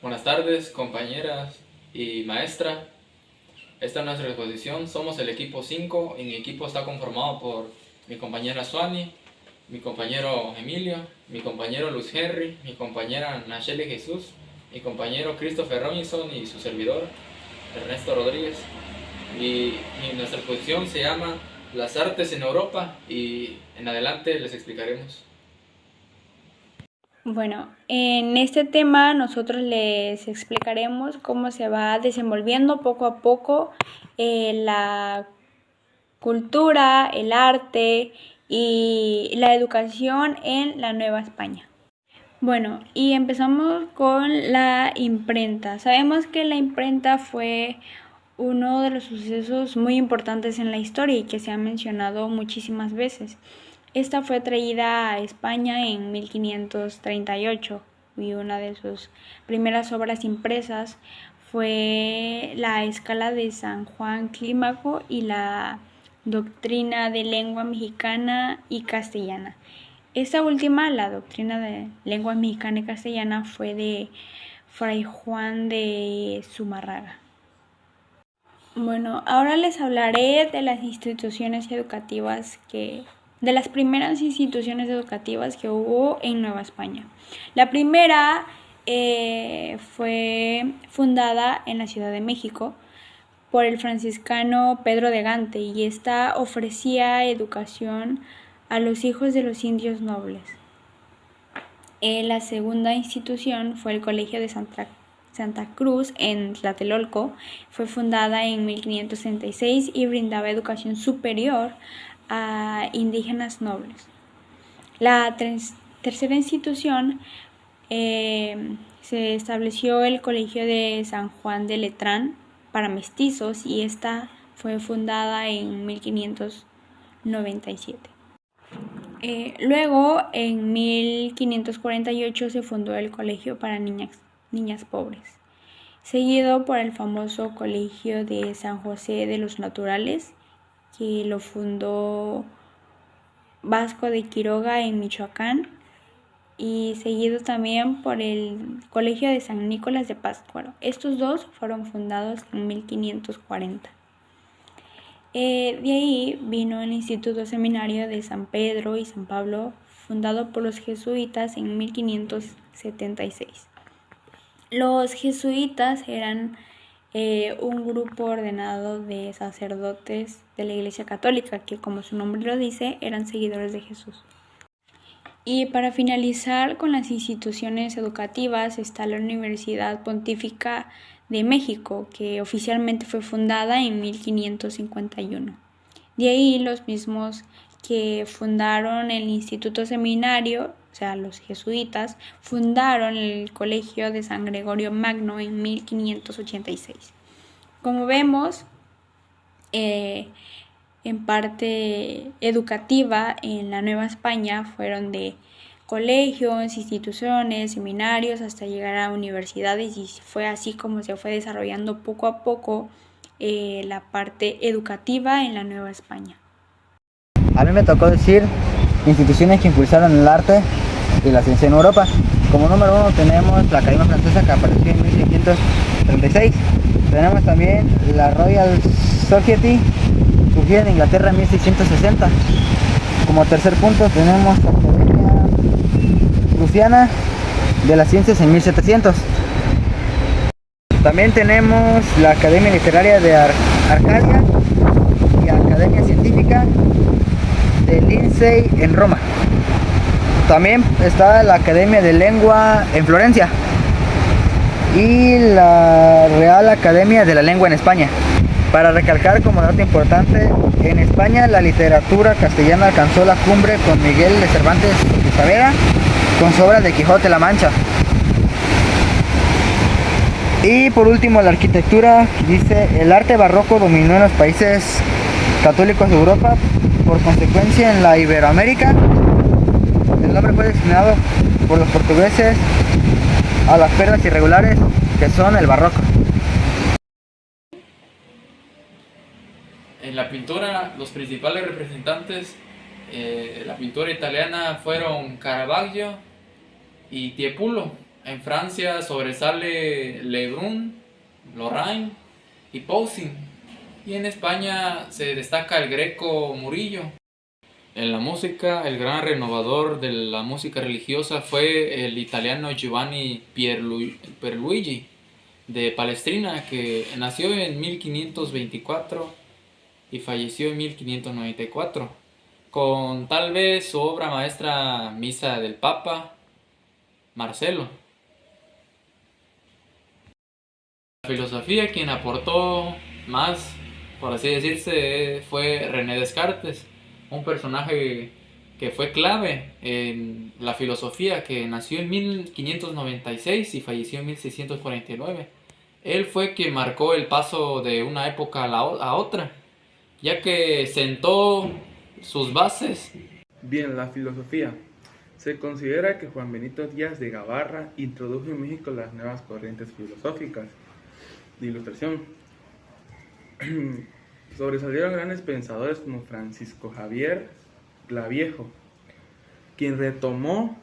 Buenas tardes, compañeras y maestra. Esta es nuestra exposición. Somos el equipo 5 y mi equipo está conformado por mi compañera Suani, mi compañero Emilio, mi compañero Luz Henry, mi compañera Nacheli Jesús, mi compañero Christopher Robinson y su servidor Ernesto Rodríguez. Y nuestra exposición se llama Las artes en Europa y en adelante les explicaremos. Bueno, en este tema nosotros les explicaremos cómo se va desenvolviendo poco a poco la cultura, el arte y la educación en la Nueva España. Bueno, y empezamos con la imprenta. Sabemos que la imprenta fue uno de los sucesos muy importantes en la historia y que se ha mencionado muchísimas veces. Esta fue traída a España en 1538 y una de sus primeras obras impresas fue la Escala de San Juan Clímaco y la Doctrina de Lengua Mexicana y Castellana. Esta última, la Doctrina de Lengua Mexicana y Castellana, fue de Fray Juan de Zumárraga. Bueno, ahora les hablaré de las instituciones educativas de las primeras instituciones educativas que hubo en Nueva España. La primera fue fundada en la Ciudad de México por el franciscano Pedro de Gante y esta ofrecía educación a los hijos de los indios nobles. La segunda institución fue el Colegio de Santa Cruz en Tlatelolco. Fue fundada en 1536 y brindaba educación superior a indígenas nobles. La tercera institución se estableció el Colegio de San Juan de Letrán para mestizos y esta fue fundada en 1597. Luego, en 1548 se fundó el Colegio para niñas pobres, seguido por el famoso Colegio de San José de los Naturales, que lo fundó Vasco de Quiroga en Michoacán, y seguido también por el Colegio de San Nicolás de Pátzcuaro. Estos dos fueron fundados en 1540. De ahí vino el Instituto Seminario de San Pedro y San Pablo, fundado por los jesuitas en 1576. Los jesuitas eran un grupo ordenado de sacerdotes de la Iglesia Católica, que como su nombre lo dice, eran seguidores de Jesús. Y para finalizar con las instituciones educativas está la Universidad Pontífica de México, que oficialmente fue fundada en 1551. De ahí los mismos que fundaron el Instituto Seminario, o sea, los jesuitas, fundaron el Colegio de San Gregorio Magno en 1586. Como vemos, en parte educativa en la Nueva España fueron de colegios, instituciones, seminarios, hasta llegar a universidades, y fue así como se fue desarrollando poco a poco la parte educativa en la Nueva España. A mí me tocó decir instituciones que impulsaron el arte y la ciencia en Europa. Como número 1 tenemos la Academia Francesa, que apareció en 1636. Tenemos también la Royal Society, surgida en Inglaterra en 1660. Como tercer punto tenemos la Academia Prusiana de las Ciencias en 1700. También tenemos la Academia Literaria de Arcadia y Academia Científica de Lindsay en Roma. También está la Academia de Lengua en Florencia y la Real Academia de la Lengua en España. Para recalcar como dato importante, en España la literatura castellana alcanzó la cumbre con Miguel de Cervantes y Saavedra con su obra de Quijote la Mancha. Y por último, la arquitectura, dice: el arte barroco dominó en los países católicos de Europa, por consecuencia en la Iberoamérica. El nombre fue designado por los portugueses a las perlas irregulares que son el barroco. En la pintura, los principales representantes de la pintura italiana fueron Caravaggio y Tiepolo. En Francia sobresale Lebrun, Lorraine y Poussin. Y en España se destaca el Greco Murillo. En la música, el gran renovador de la música religiosa fue el italiano Giovanni Pierluigi de Palestrina, que nació en 1524 y falleció en 1594, con tal vez su obra maestra Misa del Papa Marcelo. La filosofía, quien aportó más, por así decirse, fue René Descartes, un personaje que fue clave en la filosofía, que nació en 1596 y falleció en 1649. Él fue quien marcó el paso de una época a otra, ya que sentó sus bases. Bien, la filosofía. Se considera que Juan Benito Díaz de Gavarra introdujo en México las nuevas corrientes filosóficas de Ilustración. Sobresalieron grandes pensadores como Francisco Javier Claviejo, quien retomó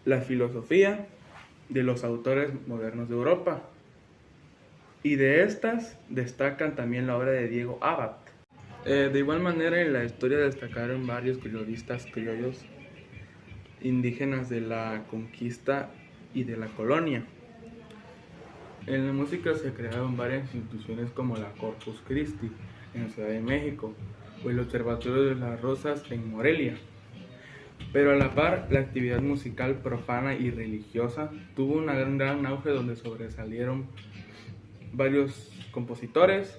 la filosofía de los autores modernos de Europa, y de estas destacan también la obra de Diego Abad. De igual manera, en la historia destacaron varios periodistas criollos indígenas de la conquista y de la colonia. En la música se crearon varias instituciones como la Corpus Christi en Ciudad de México o el Observatorio de las Rosas en Morelia. Pero a la par, la actividad musical profana y religiosa tuvo un gran auge, donde sobresalieron varios compositores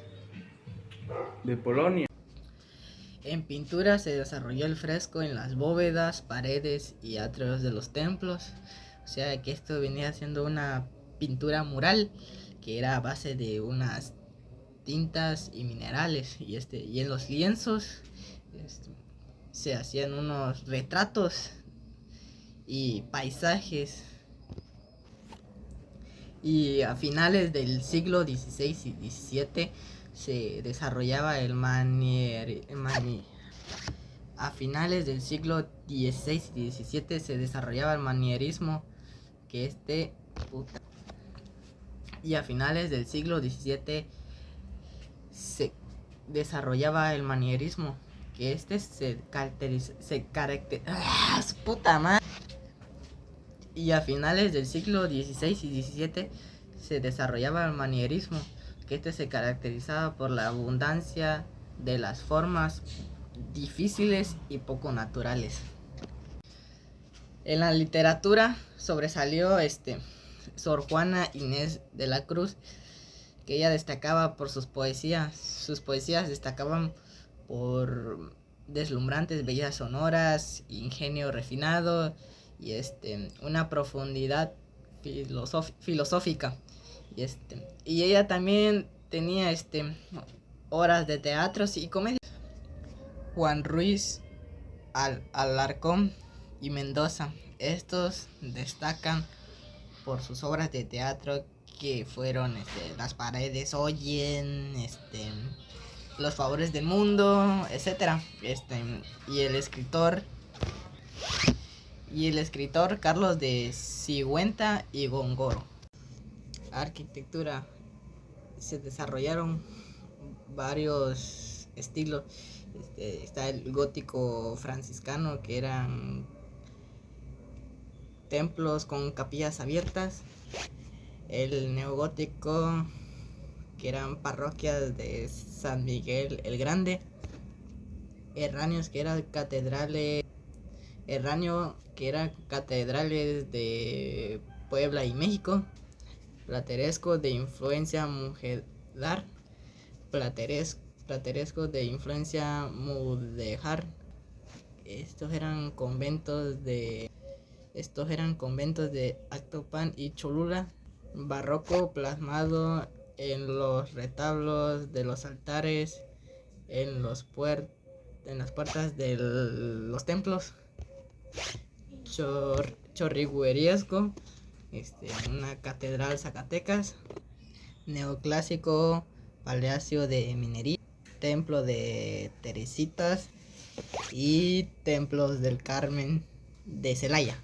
de Polonia. En pintura se desarrolló el fresco en las bóvedas, paredes y atrios de los templos. O sea que esto venía siendo una pintura mural que era a base de unas tintas y minerales. Y en los lienzos se hacían unos retratos y paisajes. Y a finales del siglo XVI y XVII se desarrollaba a finales del siglo XVI y XVII se desarrollaba el manierismo, y a finales del siglo XVII se desarrollaba el manierismo, que y a finales del siglo XVI y XVII se desarrollaba el manierismo, que se caracterizaba por la abundancia de las formas difíciles y poco naturales. En la literatura sobresalió Sor Juana Inés de la Cruz, que ella destacaba por sus poesías. Sus poesías destacaban por deslumbrantes bellezas sonoras, ingenio refinado y una profundidad filosófica. Y ella también tenía obras de teatros y comedias. Juan Ruiz Alarcón y Mendoza. Estos destacan por sus obras de teatro, que fueron Las paredes oyen, Los favores del mundo, etcétera. Y el escritor Carlos de Sigüenza y Góngora. Arquitectura. Se desarrollaron varios estilos. Está el gótico franciscano, que eran templos con capillas abiertas. El neogótico, que eran parroquias de San Miguel el Grande. Herráneos, que eran catedrales. Que eran catedrales de Puebla y México. Plateresco, de influencia mujedar. Plateresco de influencia mudéjar. Estos eran conventos de Actopan y Cholula. Barroco, plasmado en los retablos de los altares, en las puertas de los templos. Chorrigueresco, una catedral Zacatecas. Neoclásico, Palacio de Minería, Templo de Teresitas y Templos del Carmen de Celaya.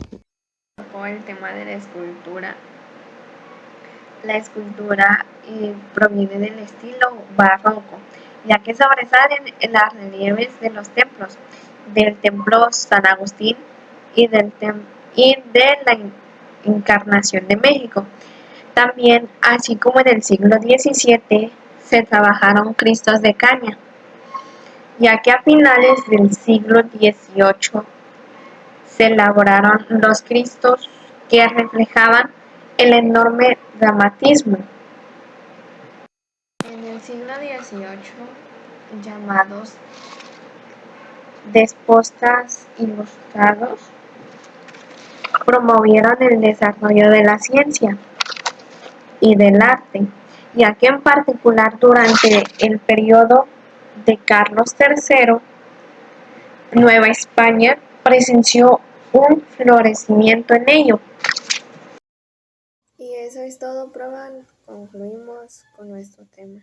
tocó el tema de la escultura. La escultura proviene del estilo barroco, ya que sobresalen las relieves de los templos, del Templo San Agustín y de la Encarnación de México. También, así como en el siglo XVII, se trabajaron cristos de caña, ya que a finales del siglo XVIII se elaboraron los cristos que reflejaban el enorme dramatismo. En el siglo XVIII, llamados despostas ilustrados, promovieron el desarrollo de la ciencia y del arte, ya que en particular durante el periodo de Carlos III, Nueva España presenció un florecimiento en ello. Y eso es todo, proba. Concluimos con nuestro tema.